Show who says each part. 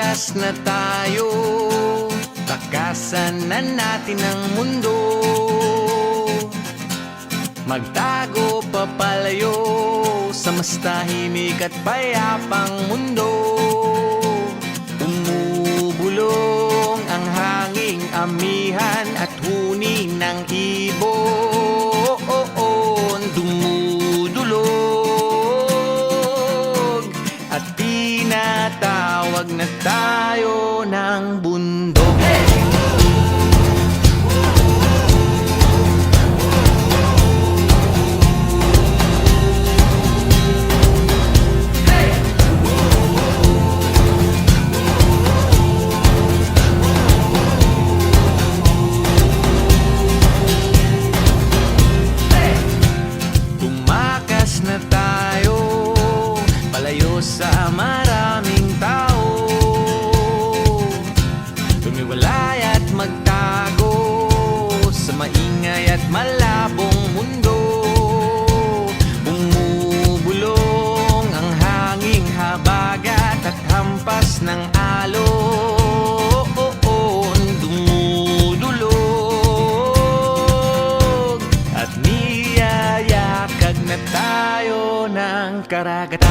Speaker 1: Tumakas na tayo, takasan na natin ang mundo. Magtago papalayo sa mas tahimik at payapang mundo. Umubulong ang hanging amihan at huni ng ibon. Dumudulog at tinatawag na tayo ng bundok. Na tayo, palayo sa maraming tao. Tumiwalay at magtago sa maingay at malabong mundo. Bumubulong ang hanging habagat at hampas ng alon. Dumudulog at niyayakag na tayo ng karagatan.